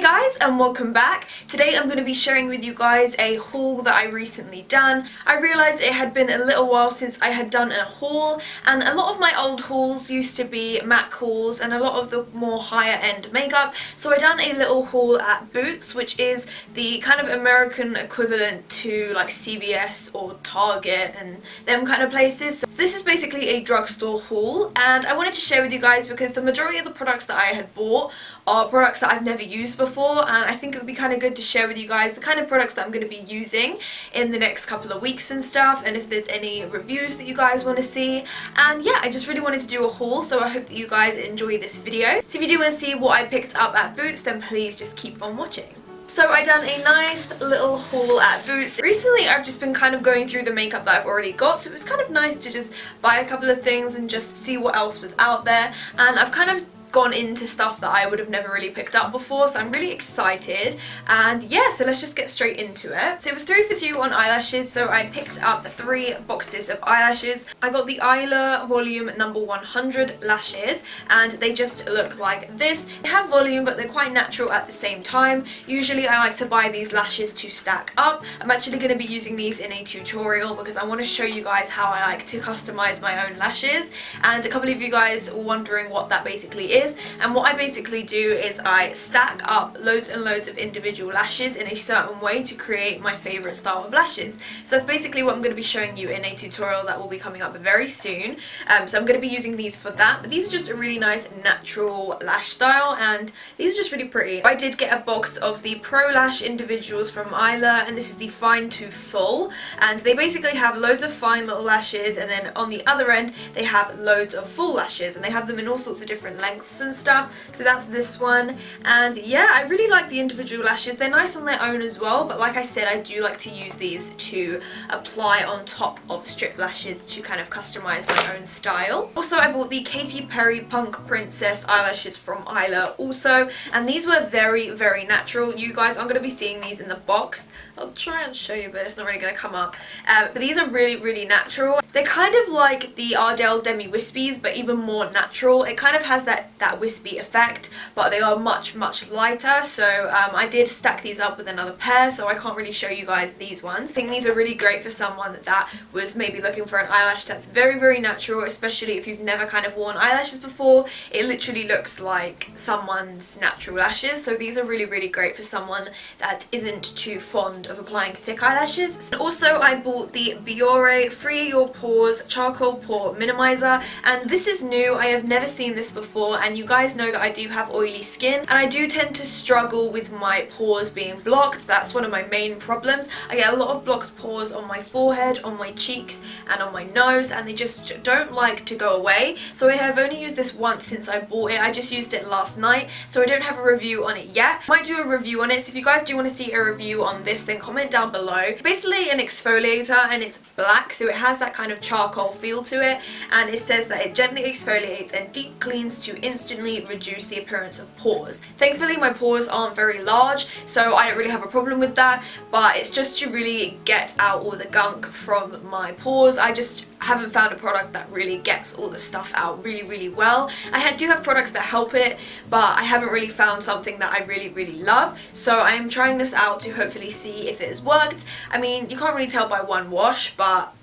Hey guys, and welcome back. Today I'm going to be sharing with you guys a haul that I recently done. I realised it had been a little while since I had done a haul, and a lot of my old hauls used to be MAC hauls and a lot of the more higher end makeup. So I done a little haul at Boots, which is the kind of American equivalent to like CVS or Target and them kind of places. So this is basically a drugstore haul, and I wanted to share with you guys because the majority of the products that I had bought are products that I've never used before, and I think it would be kind of good to share with you guys the kind of products that I'm going to be using in the next couple of weeks and stuff, and if there's any reviews that you guys want to see. And yeah, I just really wanted to do a haul, so I hope that you guys enjoy this video. So if you do want to see what I picked up at Boots, then please just keep on watching. So I done a nice little haul at Boots. Recently I've just been kind of going through the makeup that I've already got, so it was kind of nice to just buy a couple of things and just see what else was out there, and I've kind of gone into stuff that I would have never really picked up before, so I'm really excited. And yeah, so let's just get straight into it. So it was 3 for 2 on eyelashes, so I picked up 3 boxes of eyelashes. I got the Leyla volume number 100 lashes, and they just look like this. They have volume, but they're quite natural at the same time. Usually I like to buy these lashes to stack up. I'm actually going to be using these in a tutorial because I want to show you guys how I like to customize my own lashes, and a couple of you guys were wondering what that basically is. And what I basically do is I stack up loads and loads of individual lashes in a certain way to create my favorite style of lashes. So that's basically what I'm going to be showing you in a tutorial that will be coming up very soon. So I'm going to be using these for that, but these are just a really nice natural lash style, and these are just really pretty. I did get a box of the Pro Lash individuals from Leyla, and this is the Fine to Full, and they basically have loads of fine little lashes, and then on the other end they have loads of full lashes, and they have them in all sorts of different lengths and stuff. So that's this one, and yeah, I really like the individual lashes. They're nice on their own as well, but like I said, I do like to use these to apply on top of strip lashes to kind of customize my own style. Also, I bought the Katy Perry Punk Princess eyelashes from Leyla also, and these were very, very natural. You guys aren't going to be seeing these in the box. I'll try and show you, but it's not really going to come up. But these are really, really natural. They're kind of like the Ardell Demi Wispies, but even more natural. It kind of has that wispy effect, but they are much, much lighter. So I did stack these up with another pair, so I can't really show you guys these ones. I think these are really great for someone that was maybe looking for an eyelash that's very, very natural, especially if you've never kind of worn eyelashes before. It literally looks like someone's natural lashes, so these are really, really great for someone that isn't too fond of applying thick eyelashes. And also I bought the Biore Free Your Pores Charcoal Pore Minimizer, and this is new. I have never seen this before, and you guys know that I do have oily skin, and I do tend to struggle with my pores being blocked. That's one of my main problems. I get a lot of blocked pores on my forehead, on my cheeks, and on my nose, and they just don't like to go away. So I have only used this once since I bought it. I just used it last night, so I don't have a review on it yet. I might do a review on it, so if you guys do want to see a review on this, then comment down below. It's basically an exfoliator, and it's black, so it has that kind of charcoal feel to it, and it says that it gently exfoliates and deep cleans to instantly reduce the appearance of pores. Thankfully my pores aren't very large, so I don't really have a problem with that, but it's just to really get out all the gunk from my pores. I just haven't found a product that really gets all the stuff out really, really well. I do have products that help it, but I haven't really found something that I really, really love, so I am trying this out to hopefully see if it has worked. I mean, you can't really tell by one wash, but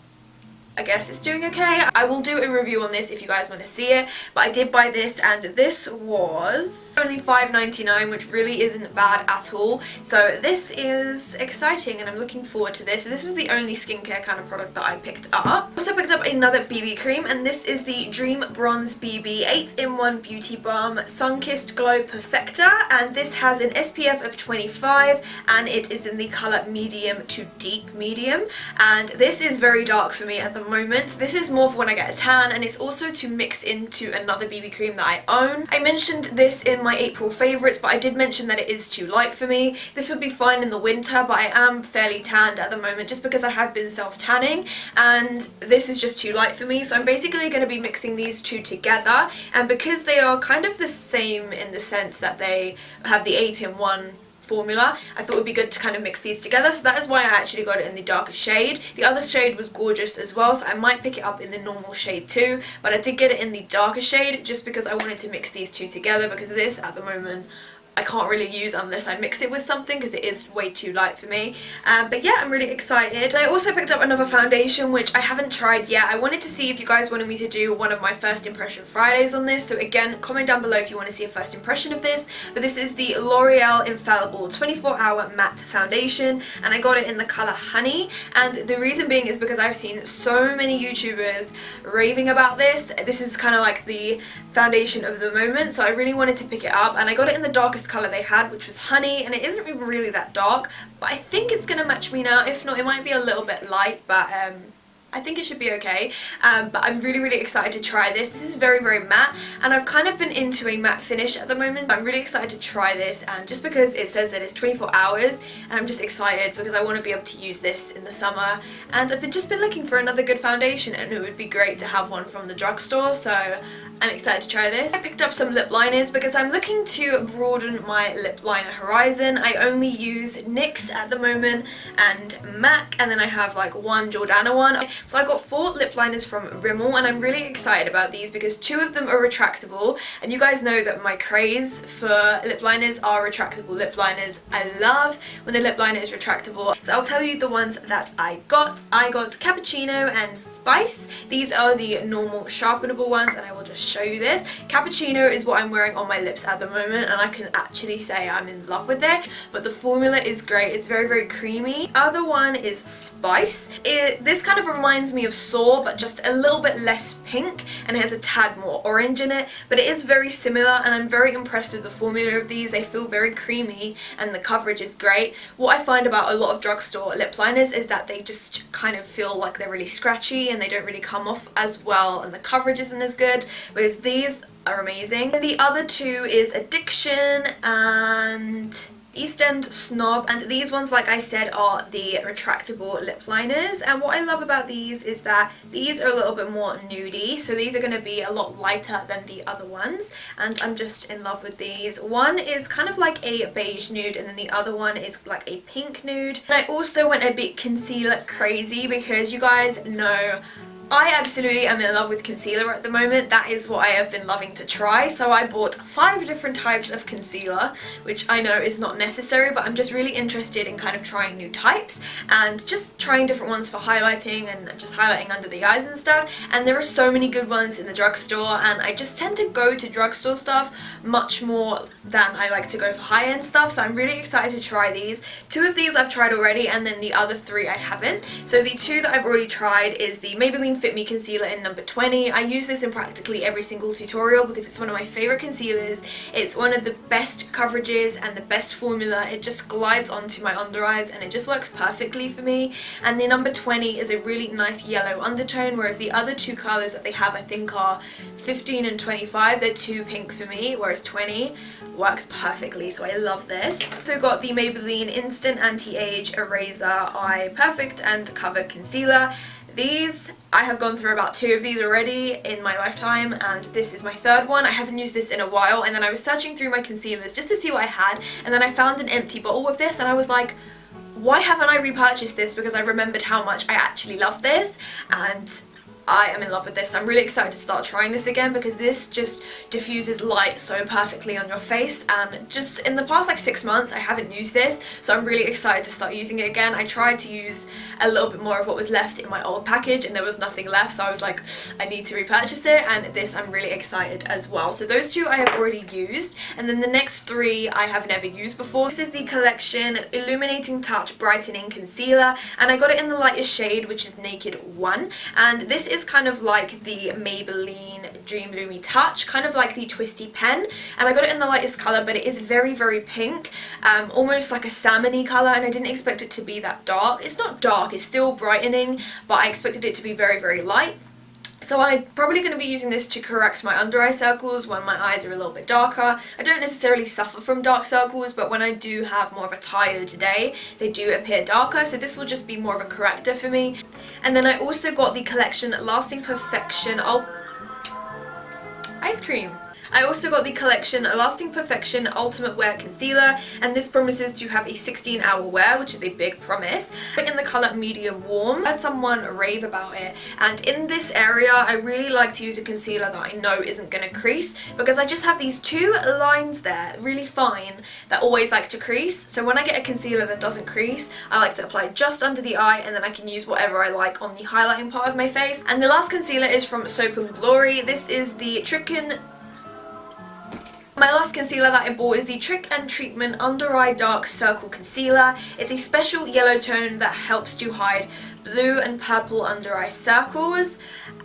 I guess it's doing okay. I will do a review on this if you guys want to see it, but I did buy this, and this was only $5.99, which really isn't bad at all. So this is exciting, and I'm looking forward to this. This was the only skincare kind of product that I picked up. Also picked up another BB cream, and this is the Dream Bronze BB 8-in-1 Beauty Balm Sun-Kissed Glow Perfector, and this has an SPF of 25, and it is in the colour medium to deep medium, and this is very dark for me at the moment. This is more for when I get a tan, and it's also to mix into another BB cream that I own. I mentioned this in my April favourites, but I did mention that it is too light for me. This would be fine in the winter, but I am fairly tanned at the moment just because I have been self-tanning, and this is just too light for me. So I'm basically going to be mixing these two together, and because they are kind of the same in the sense that they have the 8-in-1 formula, I thought it would be good to kind of mix these together, so that is why I actually got it in the darker shade. The other shade was gorgeous as well, so I might pick it up in the normal shade too, but I did get it in the darker shade just because I wanted to mix these two together, because this at the moment I can't really use unless I mix it with something because it is way too light for me. But yeah, I'm really excited. I also picked up another foundation which I haven't tried yet. I wanted to see if you guys wanted me to do one of my first impression Fridays on this, so again, comment down below if you want to see a first impression of this. But this is the L'Oreal Infallible 24-Hour Matte Foundation, and I got it in the colour Honey, and the reason being is because I've seen so many YouTubers raving about this. This is kind of like the foundation of the moment, so I really wanted to pick it up, and I got it in the darkest colour they had, which was Honey, and it isn't even really that dark, but I think it's going to match me now. If not, it might be a little bit light, but I think it should be okay. But I'm really excited to try this. This is very matte, and I've kind of been into a matte finish at the moment. I'm really excited to try this, and just because it says that it's 24 hours, and I'm just excited because I want to be able to use this in the summer, and I've just been looking for another good foundation, and it would be great to have one from the drugstore, so I'm excited to try this. I picked up some lip liners because I'm looking to broaden my lip liner horizon. I only use NYX at the moment and MAC, and then I have like one Jordana one. So I got 4 lip liners from Rimmel, and I'm really excited about these because 2 of them are retractable, and you guys know that my craze for lip liners are retractable lip liners. I love when a lip liner is retractable. So I'll tell you the ones that I got. I got Cappuccino and Spice. These are the normal sharpenable ones, and I will just show you this. Cappuccino is what I'm wearing on my lips at the moment, and I can actually say I'm in love with it, but the formula is great. It's very creamy. Other one is Spice. This kind of reminds me of Soar, but just a little bit less pink, and it has a tad more orange in it, but it is very similar, and I'm very impressed with the formula of these. They feel very creamy, and the coverage is great. What I find about a lot of drugstore lip liners is that they just kind of feel like they're really scratchy, and they don't really come off as well, and the coverage isn't as good, whereas these are amazing. And the other 2 is Addiction and East End Snob, and these ones, like I said, are the retractable lip liners. And what I love about these is that these are a little bit more nudie, so these are going to be a lot lighter than the other ones, and I'm just in love with these. One is kind of like a beige nude, and then the other one is like a pink nude. And I also went a bit concealer crazy because you guys know I absolutely am in love with concealer at the moment. That is what I have been loving to try. So I bought 5 different types of concealer, which I know is not necessary, but I'm just really interested in kind of trying new types and just trying different ones for highlighting and just highlighting under the eyes and stuff. And there are so many good ones in the drugstore, and I just tend to go to drugstore stuff much more than I like to go for high-end stuff. So I'm really excited to try these. 2 of these I've tried already, and then the other 3 I haven't. So the 2 that I've already tried is the Maybelline Fit Me concealer in number 20. I use this in practically every single tutorial because it's one of my favorite concealers. It's one of the best coverages and the best formula. It just glides onto my under eyes, and it just works perfectly for me. And the number 20 is a really nice yellow undertone, whereas the other 2 colors that they have, I think, are 15 and 25. They're too pink for me, whereas 20 works perfectly, so I love this. Also got the Maybelline Instant Anti-Age Eraser Eye Perfect and Cover Concealer. These, I have gone through about 2 of these already in my lifetime, and this is my 3rd one. I haven't used this in a while, and then I was searching through my concealers just to see what I had, and then I found an empty bottle of this, and I was like, why haven't I repurchased this? Because I remembered how much I actually love this, and I am in love with this. I'm really excited to start trying this again because this just diffuses light so perfectly on your face, and just in the past like 6 months I haven't used this, so I'm really excited to start using it again. I tried to use a little bit more of what was left in my old package and there was nothing left, so I was like, I need to repurchase it, and this I'm really excited as well. So those 2 I have already used, and then the next 3 I have never used before. This is the Collection Illuminating Touch Brightening Concealer, and I got it in the lightest shade, which is Naked 1, and this is kind of like the Maybelline Dream Lumi Touch, kind of like the Twisty Pen, and I got it in the lightest colour, but it is very pink, almost like a salmon-y colour, and I didn't expect it to be that dark. It's not dark, it's still brightening, but I expected it to be very light. So I'm probably going to be using this to correct my under eye circles when my eyes are a little bit darker. I don't necessarily suffer from dark circles, but when I do have more of a tired day, they do appear darker, so this will just be more of a corrector for me. And then I also got the Collection Lasting Perfection ice cream. I also got the collection Lasting Perfection Ultimate Wear Concealer, and this promises to have a 16-hour wear, which is a big promise. In the colour medium warm. I had someone rave about it, and in this area I really like to use a concealer that I know isn't going to crease, because I just have these two lines there, really fine, that always like to crease. So when I get a concealer that doesn't crease, I like to apply just under the eye, and then I can use whatever I like on the highlighting part of my face. And the last concealer is from Soap & Glory. This is the My last concealer that I bought is the Trick and Treatment Under Eye Dark Circle Concealer. It's a special yellow tone that helps to hide blue and purple under eye circles.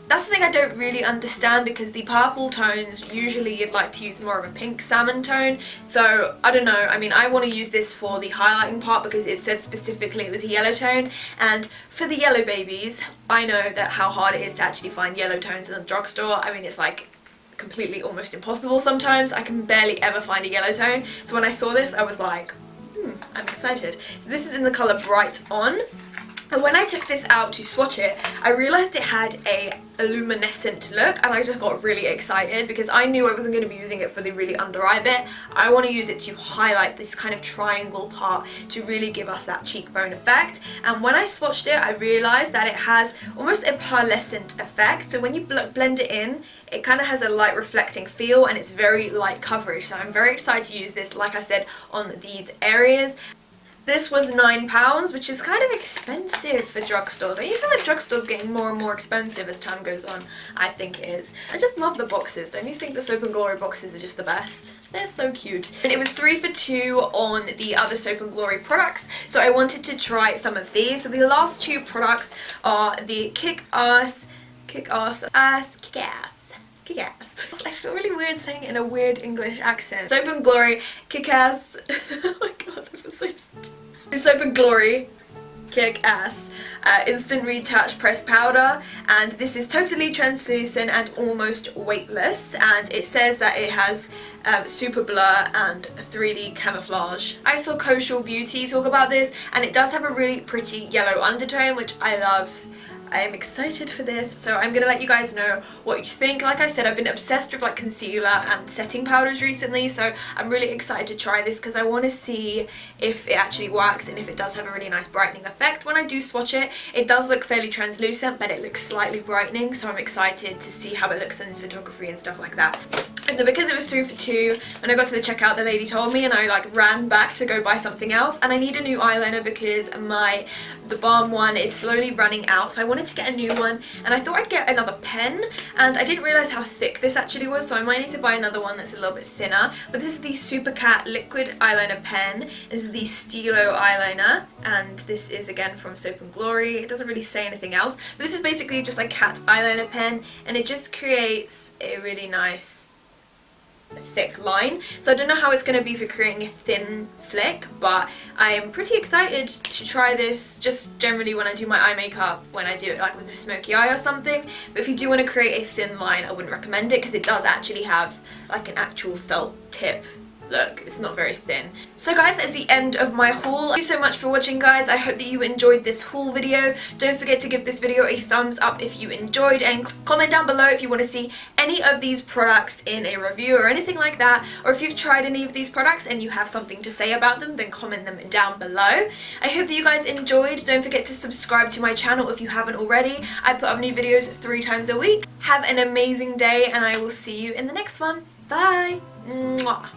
That's the thing I don't really understand, because the purple tones, usually you'd like to use more of a pink salmon tone. So I don't know, I mean, I want to use this for the highlighting part because it said specifically it was a yellow tone. And for the yellow babies, I know that how hard it is to actually find yellow tones in the drugstore. I mean, it's like completely almost impossible sometimes. I can barely ever find a yellow tone. So when I saw this, I was like, I'm excited. So this is in the colour Bright On. And when I took this out to swatch it, I realised it had a luminescent look, and I just got really excited because I knew I wasn't going to be using it for the really under eye bit. I want to use it to highlight this kind of triangle part to really give us that cheekbone effect. And when I swatched it, I realised that it has almost a pearlescent effect. So when you blend it in, it kind of has a light reflecting feel, and it's very light coverage. So I'm very excited to use this, like I said, on these areas. This was £9, which is kind of expensive for drugstore. Don't you feel like drugstore's getting more and more expensive as time goes on? I think it is. I just love the boxes. Don't you think the Soap & Glory boxes are just the best? They're so cute. And it was 3 for 2 on the other Soap & Glory products, so I wanted to try some of these. So the last two products are the Kick-Ass. I feel really weird saying it in a weird English accent. Soap & Glory Kick-Ass. Oh my god, I feel so stupid. The Soap & Glory Kick-Ass Instant Retouch Pressed Powder, and this is totally translucent and almost weightless, and it says that it has super blur and 3D camouflage. I saw Kosher Beauty talk about this, and it does have a really pretty yellow undertone, which I love. I am excited for this, so I'm gonna let you guys know what you think. Like I said, I've been obsessed with like concealer and setting powders recently, so I'm really excited to try this because I want to see if it actually works and if it does have a really nice brightening effect. When I do swatch it, it does look fairly translucent, but it looks slightly brightening, so I'm excited to see how it looks in photography and stuff like that. And then because it was 3 for 2, when I got to the checkout, the lady told me, and I like ran back to go buy something else, and I need a new eyeliner because the balm one is slowly running out, so I wanted to get a new one, and I thought I'd get another pen, and I didn't realise how thick this actually was, so I might need to buy another one that's a little bit thinner. But this is the Super Cat liquid eyeliner pen. This is the Stilo eyeliner, and this is again from Soap & Glory. It doesn't really say anything else, but this is basically just like cat eyeliner pen, and it just creates a really nice thick line. So I don't know how it's going to be for creating a thin flick, but I am pretty excited to try this just generally when I do my eye makeup, when I do it like with a smoky eye or something. But if you do want to create a thin line, I wouldn't recommend it because it does actually have like an actual felt tip. Look, it's not very thin. So guys, that's the end of my haul. Thank you so much for watching, guys. I hope that you enjoyed this haul video. Don't forget to give this video a thumbs up if you enjoyed, and comment down below if you want to see any of these products in a review or anything like that, or if you've tried any of these products and you have something to say about them, then comment them down below. I hope that you guys enjoyed. Don't forget to subscribe to my channel if you haven't already. I put up new videos 3 times a week. Have an amazing day, and I will see you in the next one. Bye! Mwah.